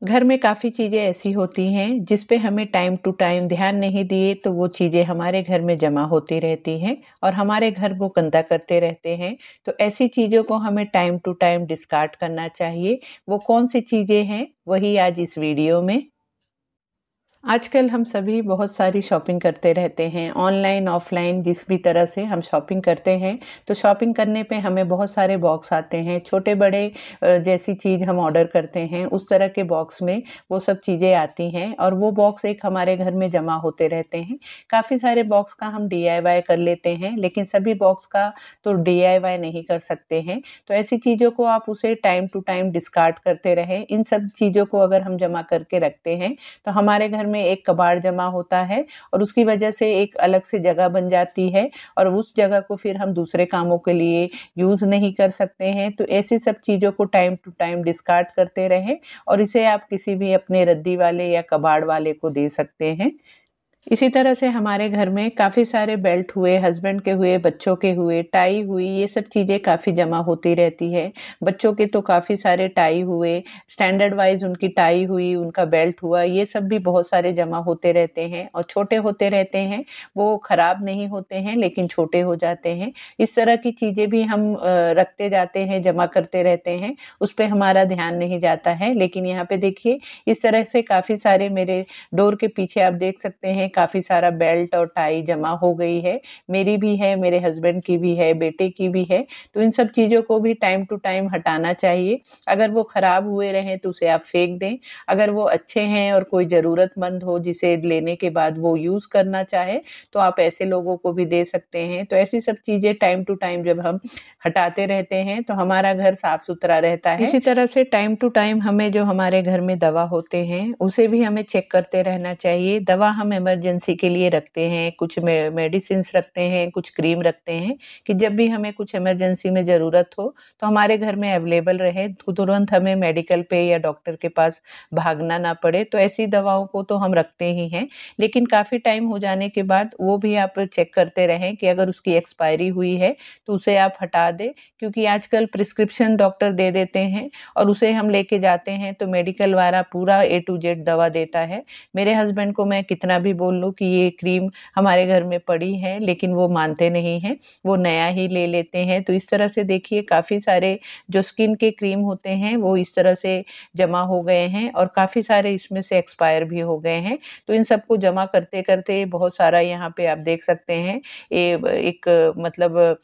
घर में काफ़ी चीज़ें ऐसी होती हैं जिस पे हमें टाइम टू टाइम ध्यान नहीं दिए तो वो चीज़ें हमारे घर में जमा होती रहती हैं और हमारे घर को गंदा करते रहते हैं। तो ऐसी चीज़ों को हमें टाइम टू टाइम डिस्कार्ड करना चाहिए। वो कौन-सी चीज़ें हैं, वही आज इस वीडियो में। आजकल हम सभी बहुत सारी शॉपिंग करते रहते हैं, ऑनलाइन, ऑफ़लाइन जिस भी तरह से हम शॉपिंग करते हैं, तो शॉपिंग करने पे हमें बहुत सारे बॉक्स आते हैं, छोटे-बड़े जैसी चीज़ हम ऑर्डर करते हैं, उस तरह के बॉक्स में वो सब चीज़ें आती हैं और वो बॉक्स एक हमारे घर में जमा होते रहते हैं। काफ़ी सारे बॉक्स का हम डीआईवाई कर लेते हैं, लेकिन सभी बॉक्स का तो डीआईवाई नहीं कर सकते हैं। तो ऐसी चीज़ों को आप उसे टाइम टू टाइम डिस्कार्ड करते रहें। इन सब चीज़ों को अगर हम जमा करके रखते हैं, तो हमारे घर में एक कबाड़ जमा होता है और उसकी वजह से एक अलग से जगह बन जाती है और उस जगह को फिर हम दूसरे कामों के लिए यूज़ नहीं कर सकते हैं। तो ऐसी सब चीज़ों को टाइम टू टाइम डिस्कार्ड करते रहें और इसे आप किसी भी अपने रद्दी वाले या कबाड़ वाले को दे सकते हैं। इसी तरह से हमारे घर में काफ़ी सारे बेल्ट हुए, हस्बैंड के हुए, बच्चों के हुए, टाई हुई, ये सब चीज़ें काफ़ी जमा होती रहती है। बच्चों के तो काफ़ी सारे टाई हुए, स्टैंडर्ड वाइज़ उनकी टाई हुई, उनका बेल्ट हुआ, ये सब भी बहुत सारे जमा होते रहते हैं और छोटे होते रहते हैं। वो खराब नहीं होते हैं लेकिन छोटे हो जाते हैं। इस तरह की चीज़ें भी हम रखते जाते हैं, जमा करते रहते हैं, उस पे हमारा ध्यान नहीं जाता है। लेकिन यहाँ पे देखिए, इस तरह से काफ़ी सारे मेरे डोर के पीछे आप देख सकते हैं काफ़ी सारा बेल्ट और टाई जमा हो गई है। मेरी भी है, मेरे हस्बैंड की भी है, बेटे की भी है। तो इन सब चीज़ों को भी टाइम टू टाइम हटाना चाहिए। अगर वो खराब हुए रहें तो उसे आप फेंक दें। अगर वो अच्छे हैं और कोई ज़रूरतमंद हो जिसे लेने के बाद वो यूज़ करना चाहे, तो आप ऐसे लोगों को भी दे सकते हैं। तो ऐसी सब चीज़ें टाइम टू टाइम जब हम हटाते रहते हैं, तो हमारा घर साफ-सुथरा रहता है। इसी तरह से टाइम टू टाइम हमें जो हमारे घर में दवा होते हैं, उसे भी हमें चेक करते रहना चाहिए। दवा हम इमरजेंसी के लिए रखते हैं, कुछ मेडिसिन्स रखते हैं, कुछ क्रीम रखते हैं कि जब भी हमें कुछ इमरजेंसी में ज़रूरत हो, तो हमारे घर में अवेलेबल रहे, तो तुरंत हमें मेडिकल पे या डॉक्टर के पास भागना ना पड़े। तो ऐसी दवाओं को तो हम रखते ही हैं, लेकिन काफ़ी टाइम हो जाने के बाद वो भी आप चेक करते रहें कि अगर उसकी एक्सपायरी हुई है, तो उसे आप हटा दें क्योंकि आजकल प्रिस्क्रिप्शन डॉक्टर दे देते हैं और उसे हम लेके जाते हैं तो मेडिकल वाला पूरा ए टू जेड दवा देता है। मेरे हस्बैंड को मैं कितना भी बोल लूँ कि ये क्रीम हमारे घर में पड़ी है, लेकिन वो मानते नहीं हैं, वो नया ही ले लेते हैं। तो इस तरह से देखिए काफ़ी सारे जो स्किन के क्रीम होते हैं, वो इस तरह से जमा हो गए हैं और काफ़ी सारे इसमें से एक्सपायर भी हो गए हैं। तो इन सबको जमा करते-करते बहुत सारा यहाँ पे आप देख सकते हैं, ये एक मतलब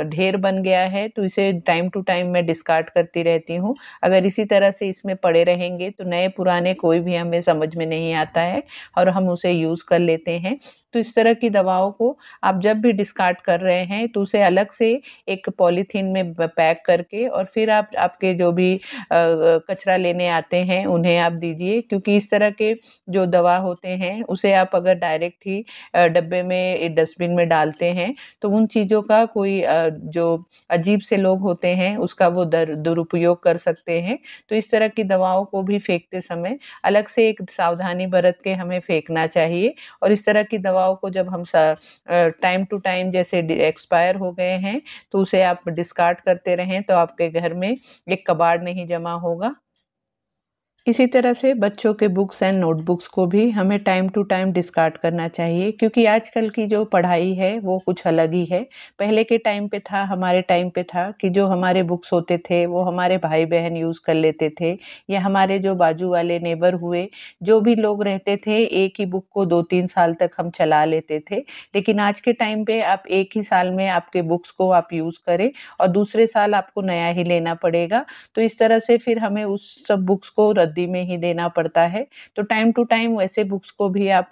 ढेर बन गया है, तो इसे टाइम टू टाइम मैं डिस्कार्ड करती रहती हूँ। अगर इसी तरह से इसमें पड़े रहेंगे तो नए पुराने कोई भी हमें समझ में नहीं आता है और हम उसे यूज़ कर लेते हैं। तो इस तरह की दवाओं को आप जब भी डिस्कार्ड कर रहे हैं तो उसे अलग से एक पॉलीथीन में पैक करके और फिर आप आपके जो भी कचरा लेने आते हैं उन्हें आप दीजिए क्योंकि इस तरह के जो दवा होते हैं उसे आप अगर डायरेक्ट ही डब्बे में डस्टबिन में डालते हैं तो उन चीज़ों का कोई जो अजीब से लोग होते हैं उसका वो दुरुपयोग कर सकते हैं। तो इस तरह की दवाओं को भी फेंकते समय अलग से एक सावधानी बरत के हमें फेंकना चाहिए और इस तरह की दवाओं को जब हम टाइम टू टाइम जैसे एक्सपायर हो गए हैं तो उसे आप डिस्कार्ड करते रहें तो आपके घर में एक कबाड़ नहीं जमा होगा। इसी तरह से बच्चों के बुक्स एंड नोटबुक्स को भी हमें टाइम टू टाइम डिस्कार्ड करना चाहिए क्योंकि आजकल की जो पढ़ाई है वो कुछ अलग ही है। पहले के टाइम पे था, हमारे टाइम पे था कि जो हमारे बुक्स होते थे वो हमारे भाई-बहन यूज़ कर लेते थे या हमारे जो बाजू वाले नेबर हुए, जो भी लोग रहते थे एक ही बुक को 2-3 साल तक हम चला लेते थे। लेकिन आज के टाइम पे आप एक ही साल में आपके बुक्स को आप यूज़ करें और दूसरे साल आपको नया ही लेना पड़ेगा। तो इस तरह से फिर हमें उस सब बुक्स को रद्दी में ही देना पड़ता है। तो टाइम टू टाइम वैसे बुक्स को भी आप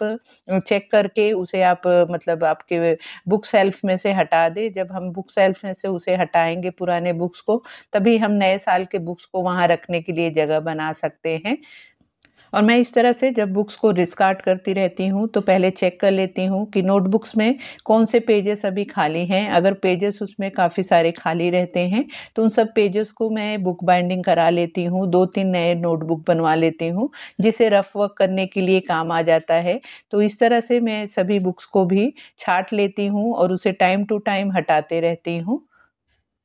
चेक करके उसे आप मतलब आपके बुक शेल्फ में से हटा दें। जब हम बुक शेल्फ में से उसे हटाएँगे पुराने बुक्स को, तभी हम नए साल के बुक्स को वहाँ रखने के लिए जगह बना सकते हैं। और मैं इस तरह से जब बुक्स को डिस्कार्ड करती रहती हूँ, तो पहले चेक कर लेती हूँ कि नोटबुक्स में कौन से पेजेस अभी खाली हैं। अगर पेजेस उसमें काफ़ी सारे खाली रहते हैं, तो उन सब पेजेस को मैं बुक बाइंडिंग करा लेती हूँ, 2-3 नए नोटबुक बनवा लेती हूँ, जिसे रफ वर्क करने के लिए काम आ जाता है। तो इस तरह से मैं सभी बुक्स को भी छाँट लेती हूँ और उसे टाइम टू टाइम हटाते रहती हूँ।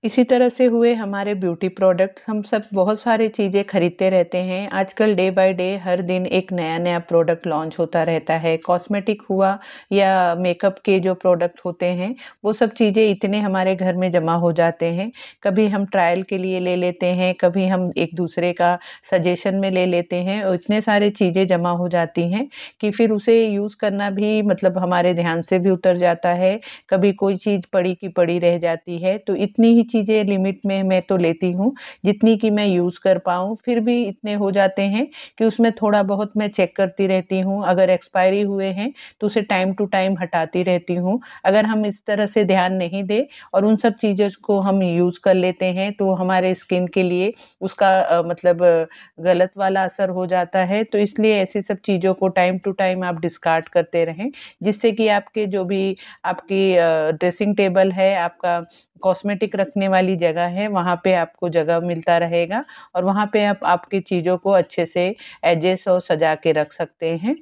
इसी तरह से हुए हमारे ब्यूटी प्रोडक्ट्स, हम सब बहुत सारी चीज़ें खरीदते रहते हैं। आजकल डे बाय डे हर दिन एक नया-नया प्रोडक्ट लॉन्च होता रहता है। कॉस्मेटिक हुआ या मेकअप के जो प्रोडक्ट होते हैं, वो सब चीज़ें इतने हमारे घर में जमा हो जाते हैं। कभी हम ट्रायल के लिए ले लेते हैं, कभी हम एक दूसरे का सजेशन में ले लेते हैं और इतने सारी चीज़ें जमा हो जाती हैं कि फिर उसे यूज़ करना भी मतलब हमारे ध्यान से भी उतर जाता है। कभी कोई चीज़ पड़ी की पड़ी रह जाती है, तो इतनी ही चीज़ें लिमिट में मैं तो लेती हूँ, जितनी कि मैं यूज़ कर पाऊँ। फिर भी इतने हो जाते हैं कि उसमें थोड़ा बहुत मैं चेक करती रहती हूँ, अगर एक्सपायरी हुए हैं, तो उसे टाइम टू टाइम हटाती रहती हूँ। अगर हम इस तरह से ध्यान नहीं दें और उन सब चीज़ों को हम यूज़ कर लेते हैं, तो हमारे स्किन के लिए उसका मतलब गलत वाला असर हो जाता है। तो इसलिए ऐसी सब चीज़ों को टाइम टू टाइम आप डिस्कार्ड करते रहें, जिससे कि आपके जो भी आपकी ड्रेसिंग टेबल है, आपका कॉस्मेटिक रखने वाली जगह है, वहाँ पे आपको जगह मिलता रहेगा और वहाँ पे आप आपकी चीज़ों को अच्छे से एडजस्ट और सजा के रख सकते हैं।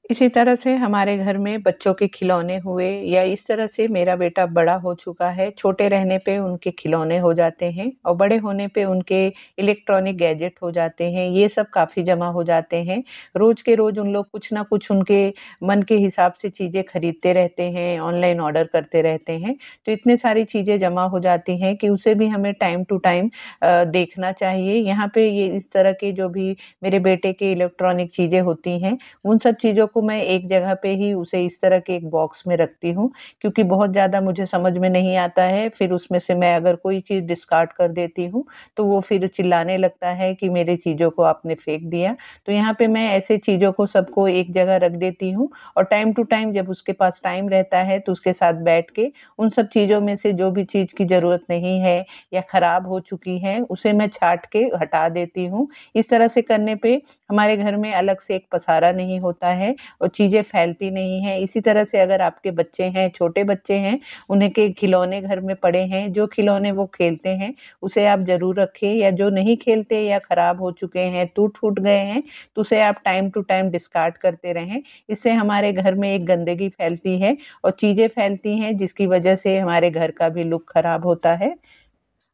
इसी तरह से हमारे घर में बच्चों के खिलौने हुए या इस तरह से मेरा बेटा बड़ा हो चुका है, छोटे रहने पे उनके खिलौने हो जाते हैं और बड़े होने पे उनके इलेक्ट्रॉनिक गैजेट हो जाते हैं, ये सब काफ़ी जमा हो जाते हैं। रोज़ के रोज़ उन लोग कुछ ना कुछ उनके मन के हिसाब से चीज़ें खरीदते रहते हैं, ऑनलाइन ऑर्डर करते रहते हैं, तो इतनी सारी चीज़ें जमा हो जाती हैं कि उसे भी हमें टाइम टू टाइम देखना चाहिए। यहाँ पे ये इस तरह के जो भी मेरे बेटे के इलेक्ट्रॉनिक चीज़ें होती हैं, उन सब चीज़ों को मैं एक जगह पे ही उसे इस तरह के एक बॉक्स में रखती हूँ, क्योंकि बहुत ज़्यादा मुझे समझ में नहीं आता है, फिर उसमें से मैं अगर कोई चीज़ डिस्कार्ड कर देती हूँ, तो वो फिर चिल्लाने लगता है कि मेरी चीज़ों को आपने फेंक दिया। तो यहाँ पे मैं ऐसे चीज़ों को सबको एक जगह रख देती हूँ और टाइम टू टाइम जब उसके पास टाइम रहता है, तो उसके साथ बैठ के उन सब चीज़ों में से जो भी चीज़ की ज़रूरत नहीं है या खराब हो चुकी है, उसे मैं छाँट के हटा देती हूँ। इस तरह से करने पे हमारे घर में अलग से एक पसारा नहीं होता है और चीज़ें फैलती नहीं हैं। इसी तरह से अगर आपके बच्चे हैं, छोटे बच्चे हैं, उन्हें के खिलौने घर में पड़े हैं, जो खिलौने वो खेलते हैं, उसे आप ज़रूर रखें या जो नहीं खेलते या खराब हो चुके हैं, टूट-फूट गए हैं, तो उसे आप टाइम टू टाइम डिस्कार्ड करते रहें। इससे हमारे घर में एक गंदगी फैलती है और चीज़ें फैलती हैं, जिसकी वजह से हमारे घर का भी लुक खराब होता है।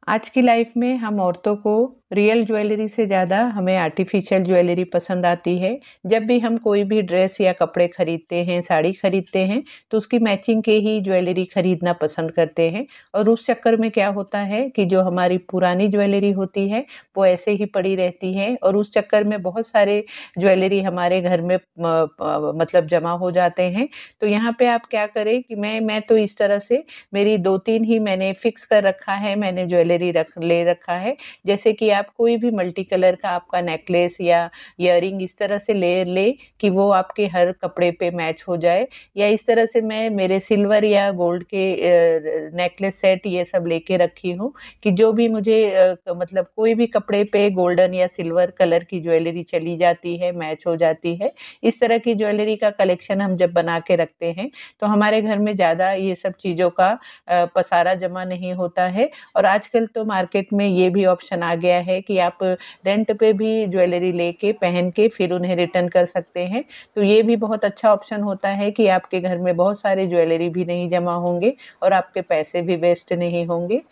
आज की लाइफ में हम औरतों को रियल ज्वेलरी से ज़्यादा हमें आर्टिफिशियल ज्वेलरी पसंद आती है। जब भी हम कोई भी ड्रेस या कपड़े खरीदते हैं, साड़ी खरीदते हैं, तो उसकी मैचिंग के ही ज्वेलरी खरीदना पसंद करते हैं और उस चक्कर में क्या होता है कि जो हमारी पुरानी ज्वेलरी होती है, वो ऐसे ही पड़ी रहती है और उस चक्कर में बहुत सारे ज्वेलरी हमारे घर में मतलब जमा हो जाते हैं। तो यहाँ पे आप क्या करें कि मैं तो इस तरह से मेरी 2-3 ही मैंने फिक्स कर रखा है, मैंने ज्वेलरी ले रखा है। जैसे कि आप कोई भी मल्टी कलर का आपका नेकलेस या इयररिंग इस तरह से ले कि वो आपके हर कपड़े पे मैच हो जाए, या इस तरह से मैं मेरे सिल्वर या गोल्ड के नेकलेस सेट ये सब लेके रखी हूँ कि जो भी मुझे मतलब कोई भी कपड़े पे गोल्डन या सिल्वर कलर की ज्वेलरी चली जाती है, मैच हो जाती है। इस तरह की ज्वेलरी का कलेक्शन हम जब बना के रखते हैं, तो हमारे घर में ज़्यादा ये सब चीज़ों का पसारा जमा नहीं होता है और आजकल तो मार्केट में ये भी ऑप्शन आ गया है कि आप रेंट पे भी ज्वेलरी लेके पहन के फिर उन्हें रिटर्न कर सकते हैं। तो ये भी बहुत अच्छा ऑप्शन होता है कि आपके घर में बहुत सारे ज्वेलरी भी नहीं जमा होंगे और आपके पैसे भी वेस्ट नहीं होंगे।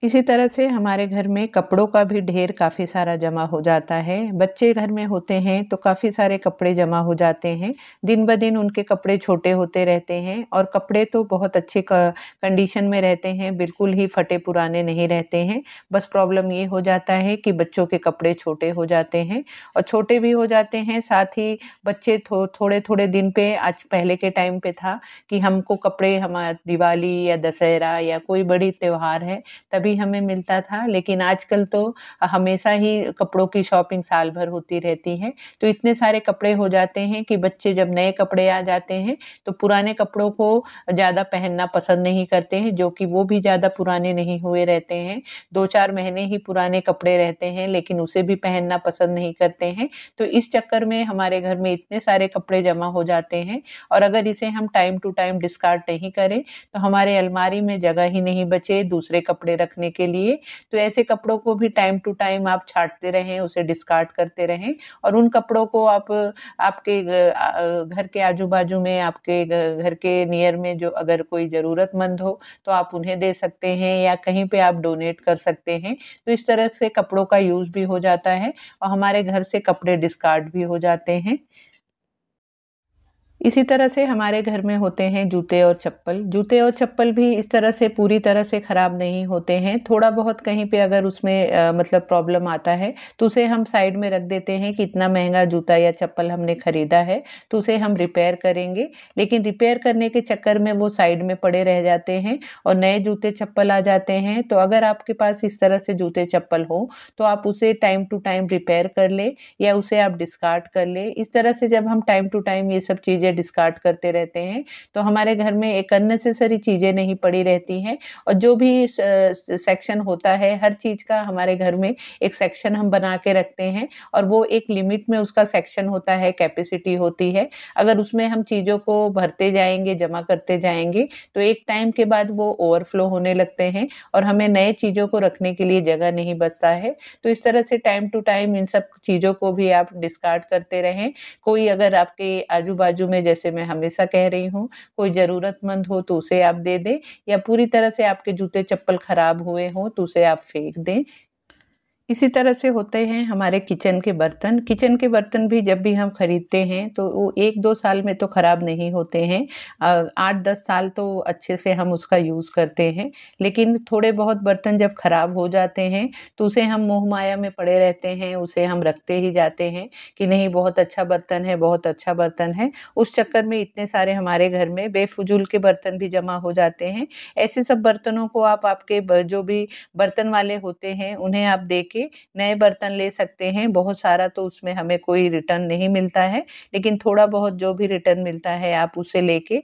इसी तरह से हमारे घर में कपड़ों का भी ढेर काफ़ी सारा जमा हो जाता है। बच्चे घर में होते हैं तो काफ़ी सारे कपड़े जमा हो जाते हैं। दिन-ब-दिन उनके कपड़े छोटे होते रहते हैं और कपड़े तो बहुत अच्छे कंडीशन में रहते हैं, बिल्कुल ही फटे-पुराने नहीं रहते हैं। बस प्रॉब्लम ये हो जाता है कि बच्चों के कपड़े छोटे हो जाते हैं और छोटे भी हो जाते हैं, साथ ही बच्चे थोड़े-थोड़े दिन पे, आज पहले के टाइम पे था कि हमको कपड़े दिवाली या दशहरा या कोई बड़ी त्योहार है तभी हमें मिलता था, लेकिन आजकल तो हमेशा ही कपड़ों की शॉपिंग साल भर होती रहती है। तो इतने सारे कपड़े हो जाते हैं कि बच्चे जब नए कपड़े आ जाते हैं, तो पुराने कपड़ों को ज़्यादा पहनना पसंद नहीं करते हैं, जो कि वो भी ज़्यादा पुराने नहीं हुए रहते हैं। 2-4 महीने ही पुराने कपड़े रहते हैं, लेकिन उसे भी पहनना पसंद नहीं करते हैं। तो इस चक्कर में हमारे घर में इतने सारे कपड़े जमा हो जाते हैं और अगर इसे हम टाइम टू टाइम डिस्कार्ड नहीं करें, तो हमारे अलमारी में जगह ही नहीं बचे दूसरे कपड़े रखने रखने के लिए। तो ऐसे कपड़ों को भी टाइम टू टाइम आप छाँटते रहें, उसे डिस्कार्ड करते रहें और उन कपड़ों को आप आपके घर के आजू-बाजू में, आपके घर के नियर में जो अगर कोई ज़रूरतमंद हो, तो आप उन्हें दे सकते हैं या कहीं पे आप डोनेट कर सकते हैं। तो इस तरह से कपड़ों का यूज़ भी हो जाता है और हमारे घर से कपड़े डिस्कार्ड भी हो जाते हैं। इसी तरह से हमारे घर में होते हैं जूते और चप्पल। जूते और चप्पल भी इस तरह से पूरी तरह से खराब नहीं होते हैं। थोड़ा बहुत कहीं पे अगर उसमें मतलब प्रॉब्लम आता है, तो उसे हम साइड में रख देते हैं कि इतना महँगा जूता या चप्पल हमने खरीदा है, तो उसे हम रिपेयर करेंगे। लेकिन रिपेयर करने के चक्कर में वो साइड में पड़े रह जाते हैं और नए जूते चप्पल आ जाते हैं। तो अगर आपके पास इस तरह से जूते चप्पल हो, तो आप उसे टाइम टू टाइम रिपेयर कर लें या उसे आप डिस्कार्ड कर लें। इस तरह से जब हम टाइम टू टाइम ये सब चीज़ें डिस्कार्ड करते रहते हैं, तो हमारे घर में एक अननेसेसरी चीज़ें नहीं पड़ी रहती हैं और जो भी सेक्शन होता है, हर चीज़ का हमारे घर में एक सेक्शन हम बना के रखते हैं और वो एक लिमिट में उसका सेक्शन होता है, कैपेसिटी होती है। अगर उसमें हम चीज़ों को भरते जाएँगे, जमा करते जाएँगे, तो एक टाइम के बाद वो ओवरफ्लो होने लगते हैं और हमें नए चीज़ों को रखने के लिए जगह नहीं बचता है। तो इस तरह से टाइम टू टाइम इन सब चीज़ों को भी आप डिस्कार्ड करते रहें। कोई अगर आपके आजू-बाजू में जैसे मैं हमेशा कह रही हूँ, कोई ज़रूरतमंद हो तो उसे आप दे दें या पूरी तरह से आपके जूते-चप्पल खराब हुए हों तो उसे आप फेंक दें। इसी तरह से होते हैं हमारे किचन के बर्तन। किचन के बर्तन भी जब भी हम खरीदते हैं तो वो 1-2 साल में तो खराब नहीं होते हैं। 8-10 साल तो अच्छे से हम उसका यूज़ करते हैं। लेकिन थोड़े बहुत बर्तन जब खराब हो जाते हैं तो उसे हम मोह-माया में पड़े रहते हैं, उसे हम रखते ही जाते हैं कि नहीं बहुत अच्छा बर्तन है, बहुत अच्छा बर्तन है। उस चक्कर में इतने सारे हमारे घर में बेफुज़ूल के बर्तन भी जमा हो जाते हैं। ऐसे सब बर्तनों को आप आपके जो भी बर्तन वाले होते हैं उन्हें आप दे के नए बर्तन ले सकते हैं। बहुत सारा तो उसमें हमें कोई रिटर्न नहीं मिलता है, लेकिन थोड़ा बहुत जो भी रिटर्न मिलता है आप उसे लेके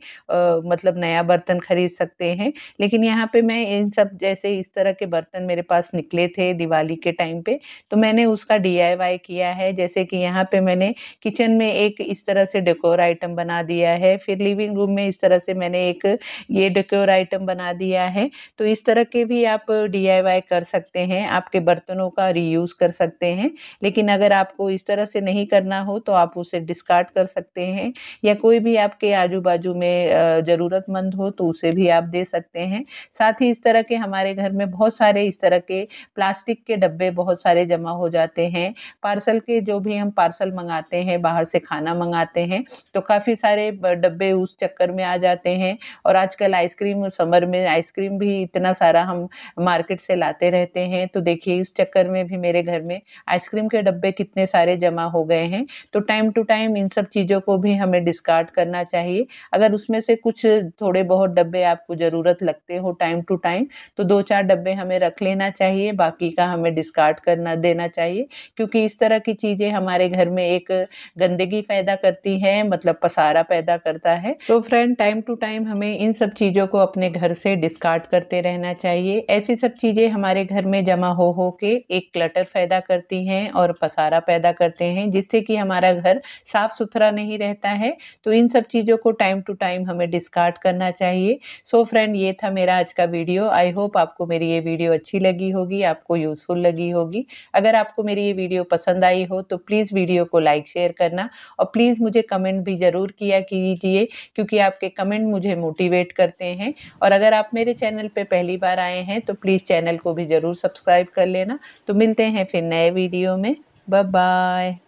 मतलब नया बर्तन खरीद सकते हैं। लेकिन यहाँ पे मैं इन सब जैसे इस तरह के बर्तन मेरे पास निकले थे दिवाली के टाइम पे, तो मैंने उसका डीआईवाई किया है। जैसे कि यहाँ पे मैंने किचन में एक इस तरह से डेकोर आइटम बना दिया है, फिर लिविंग रूम में इस तरह से मैंने एक ये डेकोर आइटम बना दिया है। तो इस तरह के भी आप डीआईवाई कर सकते हैं, आपके बर्तनों का रीयूज़ कर सकते हैं। लेकिन अगर आपको इस तरह से नहीं करना हो तो आप उसे डिस्कार्ड कर सकते हैं या कोई भी आपके आजू-बाजू में ज़रूरतमंद हो तो उसे भी आप दे सकते हैं। साथ ही इस तरह के हमारे घर में बहुत सारे इस तरह के प्लास्टिक के डब्बे बहुत सारे जमा हो जाते हैं। पार्सल के जो भी हम पार्सल मँगाते हैं, बाहर से खाना मँगाते हैं, तो काफ़ी सारे डब्बे उस चक्कर में आ जाते हैं और आजकल आइसक्रीम समर में आइसक्रीम भी इतना सारा हम मार्केट से लाते रहते हैं। तो देखिए इस चक्कर में भी मेरे घर में आइसक्रीम के डब्बे कितने सारे जमा हो गए हैं। तो टाइम टू टाइम इन सब चीज़ों को भी हमें डिस्कार्ड करना चाहिए। अगर उसमें से कुछ थोड़े बहुत डब्बे आपको ज़रूरत लगते हो टाइम टू टाइम, तो 2-4 डब्बे हमें रख लेना चाहिए, बाकी का हमें डिस्कार्ड करना देना चाहिए। क्योंकि इस तरह की चीज़ें हमारे घर में एक गंदगी पैदा करती हैं, मतलब पसारा पैदा करता है। तो फ्रेंड टाइम टू टाइम हमें इन सब चीज़ों को अपने घर से डिस्कार्ड करते रहना चाहिए। ऐसी सब चीज़ें हमारे घर में जमा हो के एक क्लटर पैदा करती हैं और पसारा पैदा करते हैं, जिससे कि हमारा घर साफ-सुथरा नहीं रहता है। तो इन सब चीज़ों को टाइम टू टाइम हमें डिस्कार्ड करना चाहिए। सो फ्रेंड ये था मेरा आज का वीडियो। आई होप आपको मेरी ये वीडियो अच्छी लगी होगी, आपको यूज़फुल लगी होगी। अगर आपको मेरी ये वीडियो पसंद आई हो तो प्लीज़ वीडियो को लाइक शेयर करना और प्लीज़ मुझे कमेंट भी ज़रूर किया कीजिए, क्योंकि आपके कमेंट मुझे मोटिवेट करते हैं। और अगर आप मेरे चैनल पे पहली बार आए हैं तो प्लीज़ चैनल को भी ज़रूर सब्सक्राइब कर लेना। तो मिलते हैं फिर नए वीडियो में। Bye bye.